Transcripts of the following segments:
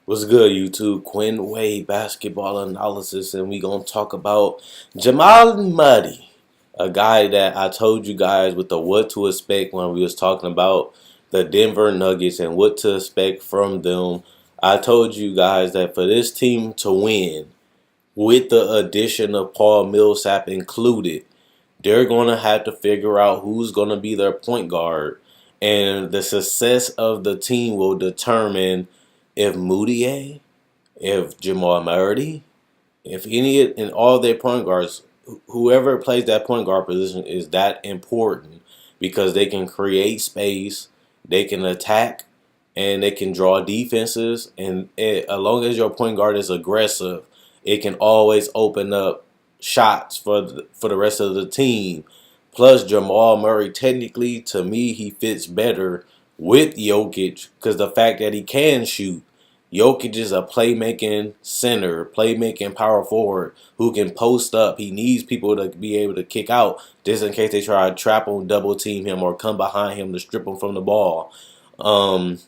What's good, YouTube? Quinn Wade basketball analysis, and we gonna talk about Jamal Muddy, a guy that I told you guys with the what to expect when we was talking about the Denver Nuggets and what to expect from them. I told you guys that for this team to win, with the addition of Paul Millsap included, they're going to have to figure out who's going to be their point guard. And the success of the team will determine if Moutier, if Jamal Murray, if any and all their point guards, whoever plays that point guard position is that important because they can create space, they can attack, and they can draw defenses. And as long as your point guard is aggressive, it can always open up shots for the rest of the team. Plus, Jamal Murray, technically, to me, he fits better with Jokic because the fact that he can shoot. Jokic is a playmaking center, playmaking power forward who can post up. He needs people to be able to kick out just in case they try to trap him, double team him, or come behind him to strip him from the ball. Um,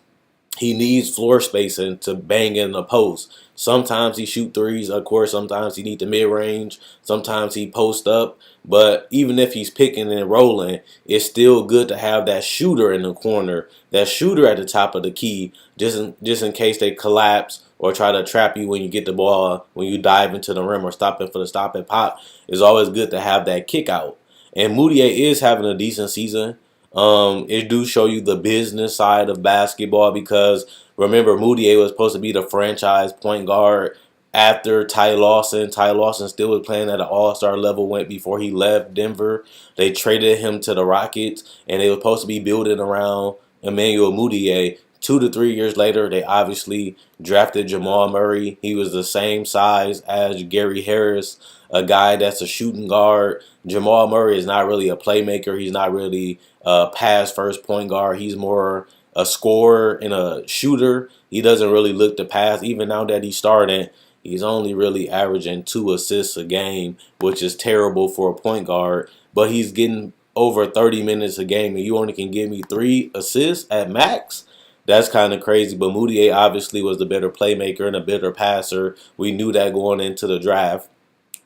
he needs floor spacing to bang in the post. Sometimes he shoot threes, of course. Sometimes he need the mid range. Sometimes he post up. But even if he's picking and rolling, it's still good to have that shooter in the corner, that shooter at the top of the key, just in case they collapse or try to trap you when you get the ball, when you dive into the rim or stopping for the stop and pop. It's always good to have that kick out. And Moutier is having a decent season. It do show you the business side of basketball because remember Moutier was supposed to be the franchise point guard after Ty Lawson. Ty Lawson still was playing at an all-star level went before he left Denver. They traded him to the Rockets and they were supposed to be building around Emmanuel Moutier. 2 to 3 years later, they obviously drafted Jamal Murray. He was the same size as Gary Harris, a guy that's a shooting guard. Jamal Murray is not really a playmaker. He's not really a pass first point guard. He's more a scorer and a shooter. He doesn't really look to pass. Even now that he's starting, he's only really averaging 2 assists a game, which is terrible for a point guard. But he's getting over 30 minutes a game, and you only can give me 3 assists at max. That's kind of crazy, but Moutier obviously was the better playmaker and a better passer. We knew that going into the draft.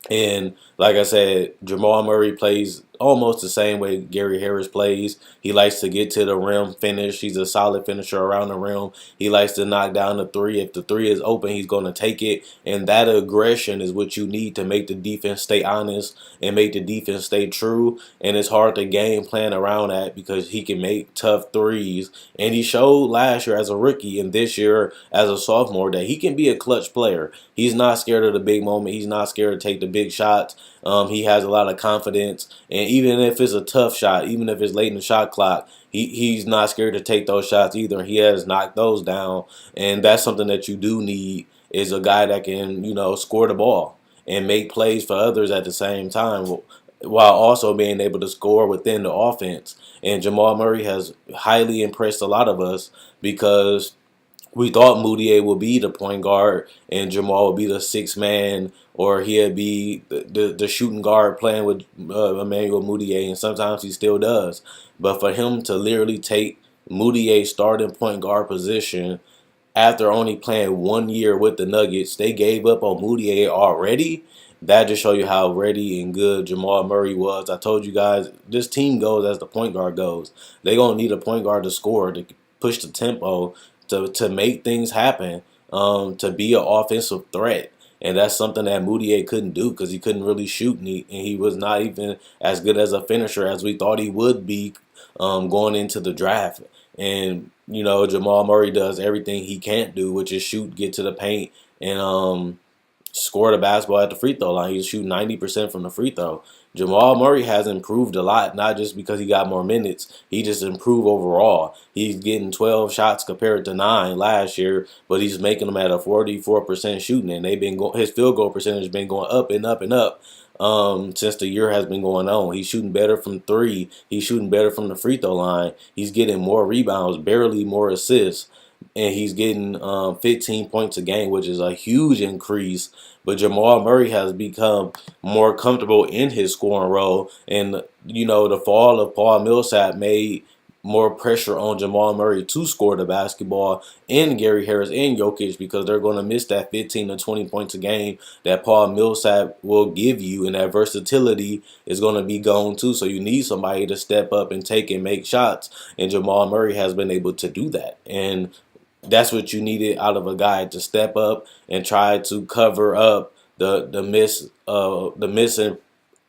And like I said, Jamal Murray plays almost the same way Gary Harris plays. He likes to get to the rim, finish. He's a solid finisher around the rim. He likes to knock down the three. If the three is open, he's going to take it. And that aggression is what you need to make the defense stay honest and make the defense stay true. And it's hard to game plan around that because he can make tough threes. And he showed last year as a rookie and this year as a sophomore that he can be a clutch player. He's not scared of the big moment. He's not scared to take the big shots. He has a lot of confidence, and even if it's a tough shot, even if it's late in the shot clock, he's not scared to take those shots either. He has knocked those down, and that's something that you do need is a guy that can score the ball and make plays for others at the same time while also being able to score within the offense. And Jamal Murray has highly impressed a lot of us because we thought Moutier would be the point guard and Jamal would be the sixth man, or he'd be the shooting guard playing with Emmanuel Moutier, and sometimes he still does. But for him to literally take Moutier's starting point guard position after only playing 1 year with the Nuggets, they gave up on Moutier already. That just show you how ready and good Jamal Murray was. I told you guys, this team goes as the point guard goes. They're going to need a point guard to score, to push the tempo, to make things happen, to be an offensive threat. And that's something that Moutier couldn't do because he couldn't really shoot, and he was not even as good as a finisher as we thought he would be going into the draft. And, Jamal Murray does everything he can't do, which is shoot, get to the paint, and score the basketball at the free throw line. He's shooting 90% from the free throw. Jamal Murray has improved a lot, not just because he got more minutes. He just improved overall. He's getting 12 shots compared to 9 last year, but he's making them at a 44% shooting, and his field goal percentage has been going up and up and up since the year has been going on. He's shooting better from 3. He's shooting better from the free throw line. He's getting more rebounds, barely more assists. And he's getting 15 points a game, which is a huge increase. But Jamal Murray has become more comfortable in his scoring role. And, the fall of Paul Millsap made more pressure on Jamal Murray to score the basketball and Gary Harris and Jokic because they're going to miss that 15 to 20 points a game that Paul Millsap will give you, and that versatility is going to be gone too. So you need somebody to step up and take and make shots, and Jamal Murray has been able to do that. And that's what you needed out of a guy to step up and try to cover up the missing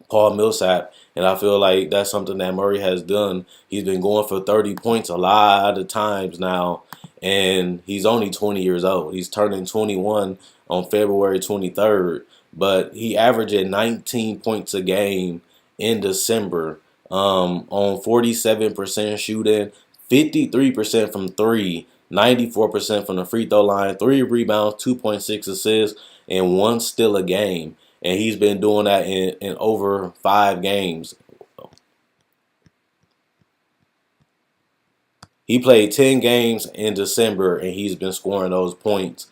Paul Millsap, and I feel like that's something that Murray has done. He's been going for 30 points a lot of times now, and he's only 20 years old. He's turning 21 on February 23rd, but he averaged 19 points a game in December on 47% shooting, 53% from three, 94% from the free throw line, 3 rebounds, 2.6 assists, and 1 steal a game. And he's been doing that in over 5 games. He played 10 games in December, and he's been scoring those points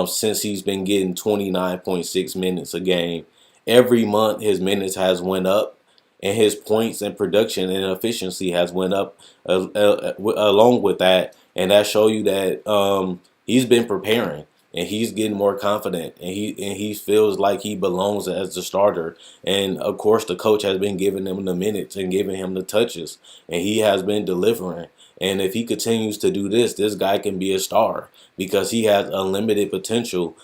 since he's been getting 29.6 minutes a game. Every month, his minutes has went up, and his points and production and efficiency has went up along with that. And that show you that he's been preparing. And he's getting more confident, and he feels like he belongs as the starter. And of course, the coach has been giving him the minutes and giving him the touches, and he has been delivering. And if he continues to do this, this guy can be a star because he has unlimited potential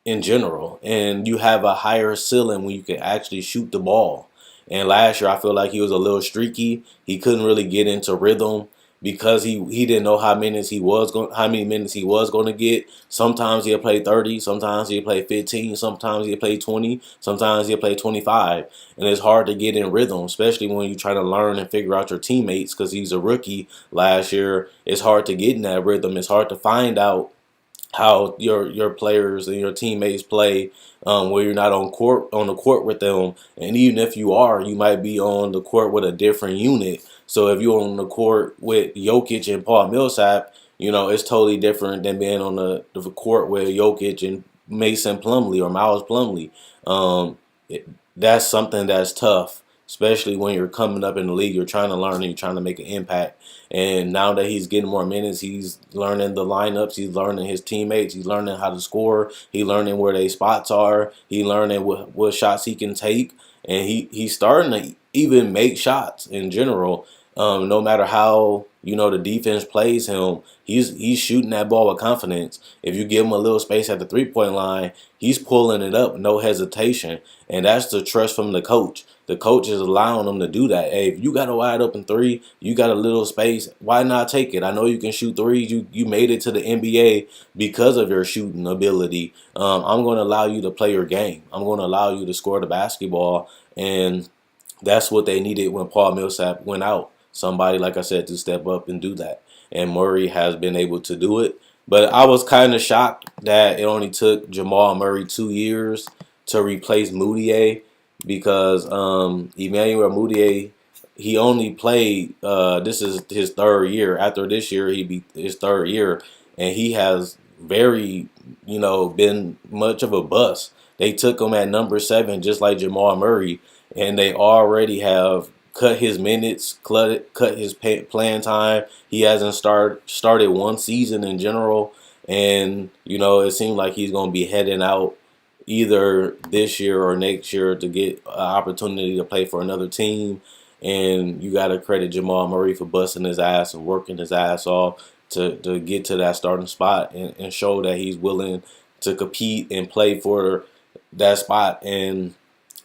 in general, and you have a higher ceiling when you can actually shoot the ball. And last year, I feel like he was a little streaky. He couldn't really get into rhythm because he didn't know how many minutes he was going to get. Sometimes he'll play 30, sometimes he'll play 15, sometimes he'll play 20, sometimes he'll play 25. And it's hard to get in rhythm, especially when you're trying to learn and figure out your teammates because he's a rookie last year. It's hard to get in that rhythm. It's hard to find out how your players and your teammates play where you're not on the court with them, and even if you are, you might be on the court with a different unit. So if you're on the court with Jokic and Paul Millsap, it's totally different than being on the court with Jokic and Mason Plumlee or Miles Plumlee. That's something that's tough, especially when you're coming up in the league. You're trying to learn and you're trying to make an impact. And now that he's getting more minutes, he's learning the lineups. He's learning his teammates. He's learning how to score. He's learning where their spots are. He's learning what shots he can take. And he's starting to even make shots in general. No matter how the defense plays him, he's shooting that ball with confidence. If you give him a little space at the 3-point line, he's pulling it up, no hesitation, and that's the trust from the coach. The coach is allowing him to do that. Hey, if you got a wide open three, you got a little space, why not take it? I know you can shoot threes. You made it to the NBA because of your shooting ability. I'm going to allow you to play your game. I'm going to allow you to score the basketball, and that's what they needed when Paul Millsap went out. Somebody, like I said, to step up and do that. And Murray has been able to do it. But I was kind of shocked that it only took Jamal Murray 2 years to replace Moutier because Emmanuel Moutier, he only played, this is his 3rd year. After this year, he'd be his 3rd year. And he has been much of a bust. They took him at number 7, just like Jamal Murray. And they already have cut his minutes, cut his playing time. He hasn't started one season in general, and it seems like he's going to be heading out either this year or next year to get an opportunity to play for another team. And you got to credit Jamal Murray for busting his ass and working his ass off to get to that starting spot and show that he's willing to compete and play for that spot. And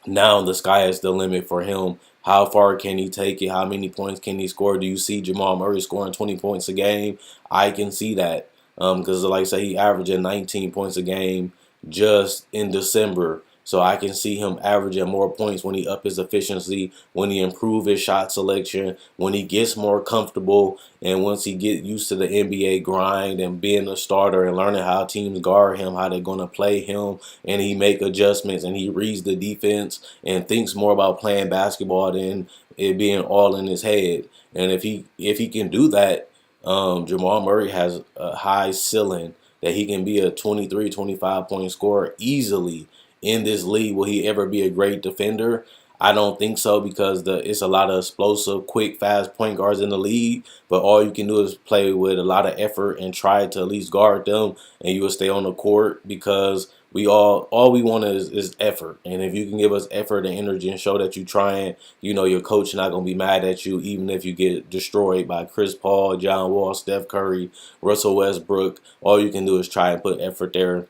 now the sky is the limit for him. How far can he take it? How many points can he score? Do you see Jamal Murray scoring 20 points a game? I can see that because, like I say, he averaging 19 points a game just in December. So I can see him averaging more points when he up his efficiency, when he improve his shot selection, when he gets more comfortable, and once he get used to the NBA grind and being a starter and learning how teams guard him, how they're going to play him, and he make adjustments and he reads the defense and thinks more about playing basketball than it being all in his head. And if he can do that, Jamal Murray has a high ceiling that he can be a 23, 25 point scorer easily. In this league, will he ever be a great defender? I don't think so because it's a lot of explosive, quick, fast point guards in the league. But all you can do is play with a lot of effort and try to at least guard them, and you will stay on the court because all we want is effort. And if you can give us effort and energy and show that you're trying, your coach not gonna be mad at you even if you get destroyed by Chris Paul, John Wall, Steph Curry, Russell Westbrook. All you can do is try and put effort there.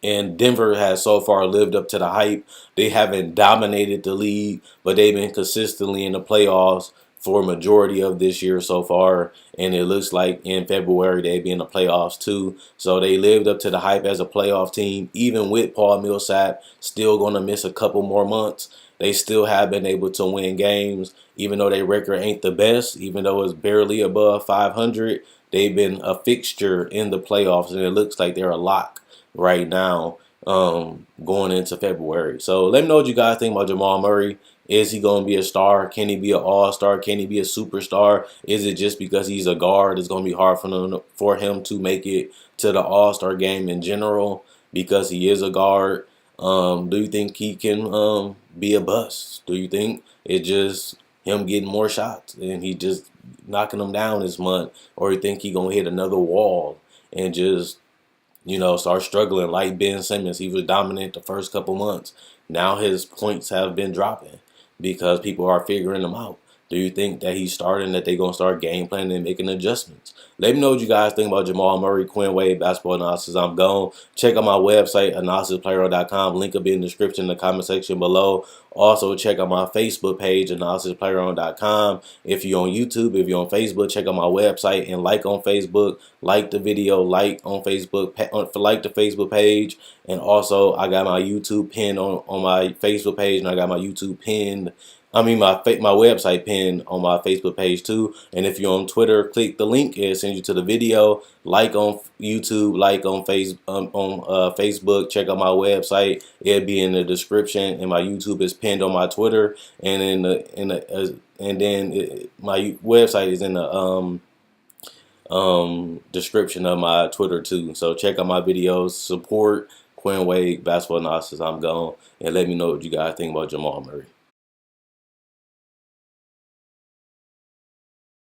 And Denver has so far lived up to the hype. They haven't dominated the league, but they've been consistently in the playoffs for a majority of this year so far. And it looks like in February they'll be in the playoffs too. So they lived up to the hype as a playoff team. Even with Paul Millsap still going to miss a couple more months, they still have been able to win games. Even though their record ain't the best, even though it's barely above 500, they've been a fixture in the playoffs. And it looks like they're a lock right now, going into February. So let me know what you guys think about Jamal Murray. Is he going to be a star? Can he be an all-star? Can he be a superstar? Is it just because he's a guard it's going to be hard for him to make it to the all-star game in general because he is a guard? Do you think he can be a bust? Do you think it's just him getting more shots and he just knocking them down this month? Or you think he going to hit another wall and just start struggling like Ben Simmons? He was dominant the first couple months. Now his points have been dropping because people are figuring him out. Do you think that he's starting, that they're going to start game planning and making adjustments? Let me know what you guys think about Jamal Murray, Quinn Wade, basketball analysis. I'm gone. Check out my website, analysisplayer.com. Link will be in the description in the comment section below. Also, check out my Facebook page, analysisplayer.com. If you're on YouTube, if you're on Facebook, check out my website and like on Facebook. Like the video, like on Facebook, like the Facebook page. And also, I got my YouTube pinned on my Facebook page, and I got my YouTube pinned. My website pinned on my Facebook page too. And if you're on Twitter, click the link. It'll send you to the video. Like on YouTube, like on Facebook. Check out my website. It'll be in the description. And my YouTube is pinned on my Twitter. And my website is in the description of my Twitter too. So check out my videos. Support Quinn Wade, basketball analysis. I'm gone. And let me know what you guys think about Jamal Murray.